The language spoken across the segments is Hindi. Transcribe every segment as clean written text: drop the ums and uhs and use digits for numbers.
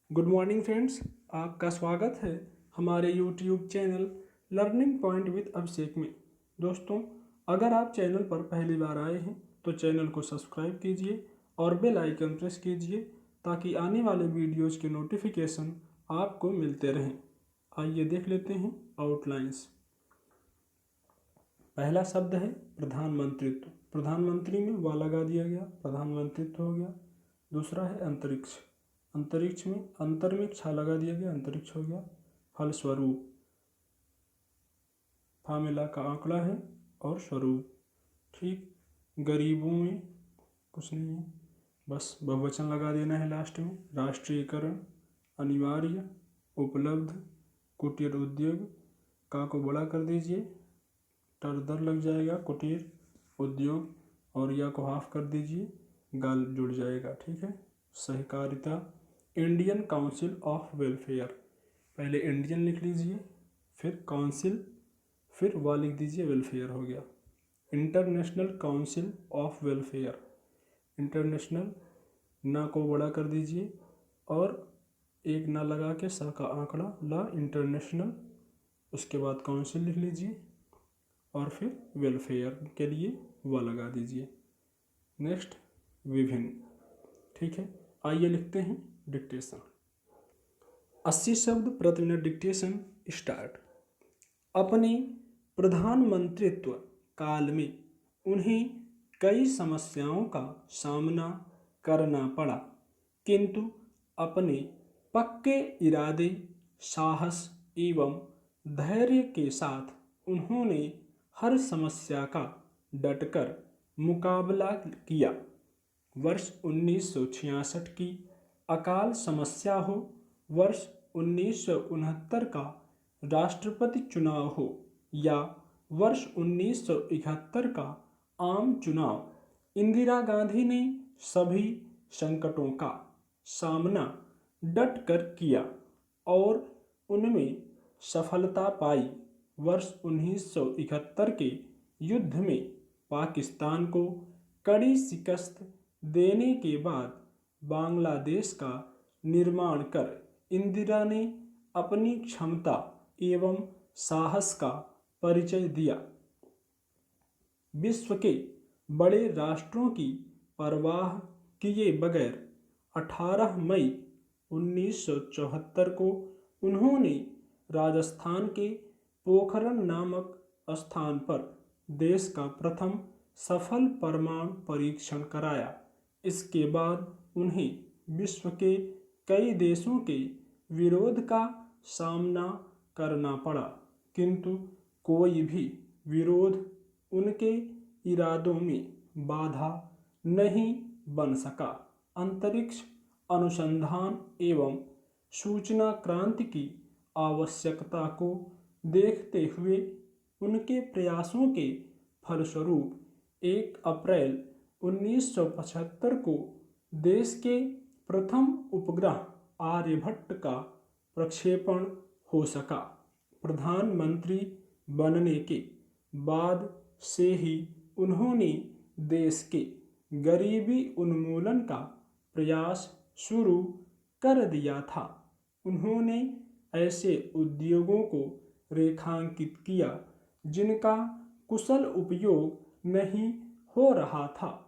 Good morning friends. आपका स्वागत है हमारे YouTube channel learning point with Abhishek में। दोस्तों, अगर आप चैनल पर पहली बार आए हैं तो चैनल को सब्सक्राइब कीजिए और बेल आइकन प्रेस कीजिए ताकि आने वाले वीडियोज़ के नोटिफिकेशन आपको मिलते रहें। आइए देख लेते हैं आउटलाइंस। पहला शब्द है प्रधानमंत्रित्व। प्रधानमंत्री में वा लगा दिया गया, प्रधानमंत्रित्व हो गया। दूसरा है अंतरिक्ष। अंतरिक्ष में अंतर में छा लगा दिया गया, अंतरिक्ष हो गया। फलस्वरूप, फामिला का आंकड़ा है और स्वरूप, ठीक। गरीबों में कुछ नहीं है, बस बहुवचन लगा देना है लास्ट में। राष्ट्रीयकरण, अनिवार्य, उपलब्ध, कुटीर उद्योग, का को बड़ा कर दीजिए, टरदर लग जाएगा, कुटीर उद्योग, और या को हाफ कर दीजिए, गाल जुड़ जाएगा, ठीक है। सहकारिता, इंडियन काउंसिल ऑफ वेलफेयर, पहले इंडियन लिख लीजिए, फिर काउंसिल, फिर वा लिख दीजिए, वेलफेयर हो गया। International council of welfare, international, ना को बड़ा कर दीजिए और एक ना लगा के सा का आंकड़ा ला, इंटरनेशनल, उसके बाद काउंसिल लिख लीजिए और फिर वेलफेयर के लिए वा लगा दीजिए। नेक्स्ट, विभिन्न, ठीक है। आइए लिखते हैं डिक्टेशन। 80 शब्द प्रति मिनट डिक्टेशन स्टार्ट। अपने प्रधानमंत्रित्व काल में उन्हें कई समस्याओं का सामना करना पड़ा, किंतु अपने पक्के इरादे, साहस एवं धैर्य के साथ उन्होंने हर समस्या का डटकर मुकाबला किया। वर्ष 1966 की अकाल समस्या हो, वर्ष 1969 का राष्ट्रपति चुनाव हो या वर्ष 1971 का आम चुनाव, इंदिरा गांधी ने सभी संकटों का सामना डट कर किया और उनमें सफलता पाई। वर्ष 1971 के युद्ध में पाकिस्तान को कड़ी शिकस्त देने के बाद बांग्लादेश का निर्माण कर इंदिरा ने अपनी क्षमता एवं साहस का परिचय दिया। विश्व के बड़े राष्ट्रों की परवाह किए बगैर 18 मई 1974 को उन्होंने राजस्थान के पोखरण नामक स्थान पर देश का प्रथम सफल परमाणु परीक्षण कराया। इसके बाद उन्हें विश्व के कई देशों के विरोध का सामना करना पड़ा, किंतु कोई भी विरोध उनके इरादों में बाधा नहीं बन सका। अंतरिक्ष अनुसंधान एवं सूचना क्रांति की आवश्यकता को देखते हुए उनके प्रयासों के फलस्वरूप 1 अप्रैल 1975 को देश के प्रथम उपग्रह आर्यभट्ट का प्रक्षेपण हो सका। प्रधानमंत्री बनने के बाद से ही उन्होंने देश के गरीबी उन्मूलन का प्रयास शुरू कर दिया था। उन्होंने ऐसे उद्योगों को रेखांकित किया जिनका कुशल उपयोग नहीं हो रहा था।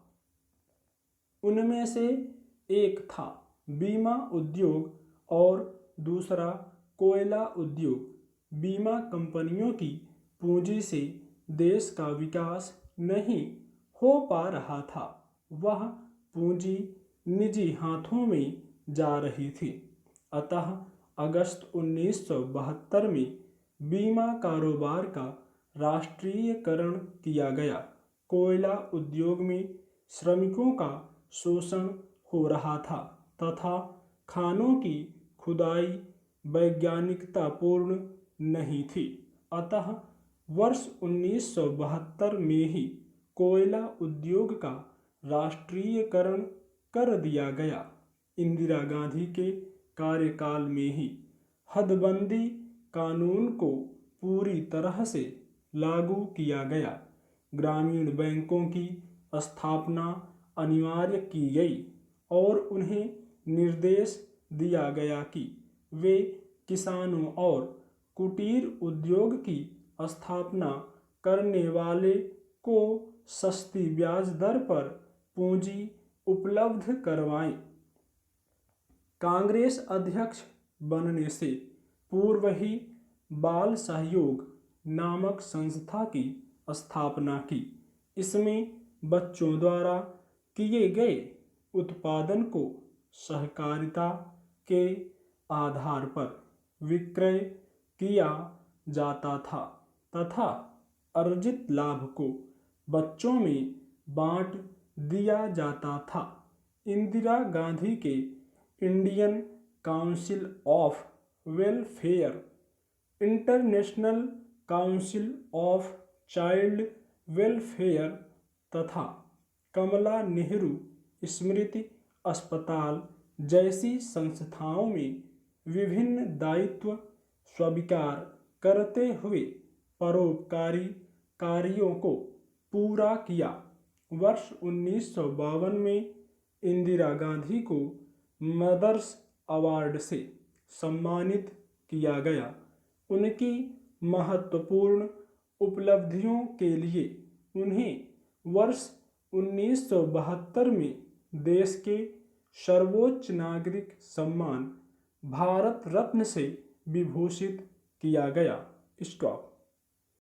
उनमें से एक था बीमा उद्योग और दूसरा कोयला उद्योग। बीमा कंपनियों की पूंजी से देश का विकास नहीं हो पा रहा था, वह पूंजी निजी हाथों में जा रही थी। अतः अगस्त 1972 में बीमा कारोबार का राष्ट्रीयकरण किया गया। कोयला उद्योग में श्रमिकों का शोषण हो रहा था तथा खानों की खुदाई वैज्ञानिकतापूर्ण नहीं थी। अतः वर्ष 1972 में ही कोयला उद्योग का राष्ट्रीयकरण कर दिया गया। इंदिरा गांधी के कार्यकाल में ही हदबंदी कानून को पूरी तरह से लागू किया गया। ग्रामीण बैंकों की स्थापना अनिवार्य की गई और उन्हें निर्देश दिया गया कि वे किसानों और कुटीर उद्योग की स्थापना करने वाले को सस्ती ब्याज दर पर पूंजी उपलब्ध करवाएं। कांग्रेस अध्यक्ष बनने से पूर्व ही बाल सहयोग नामक संस्था की स्थापना की। इसमें बच्चों द्वारा किए गए उत्पादन को सहकारिता के आधार पर विक्रय किया जाता था तथा अर्जित लाभ को बच्चों में बांट दिया जाता था। इंदिरा गांधी के Indian council of welfare, international council of child welfare तथा कमला नेहरू स्मृति अस्पताल जैसी संस्थाओं में विभिन्न दायित्व स्वीकार करते हुए परोपकारी कार्यों को पूरा किया। वर्ष 1952 में इंदिरा गांधी को मदर्स अवार्ड से सम्मानित किया गया। उनकी महत्वपूर्ण उपलब्धियों के लिए उन्हें वर्ष 1972 में देश के सर्वोच्च नागरिक सम्मान भारत रत्न से विभूषित किया गया। स्टॉप।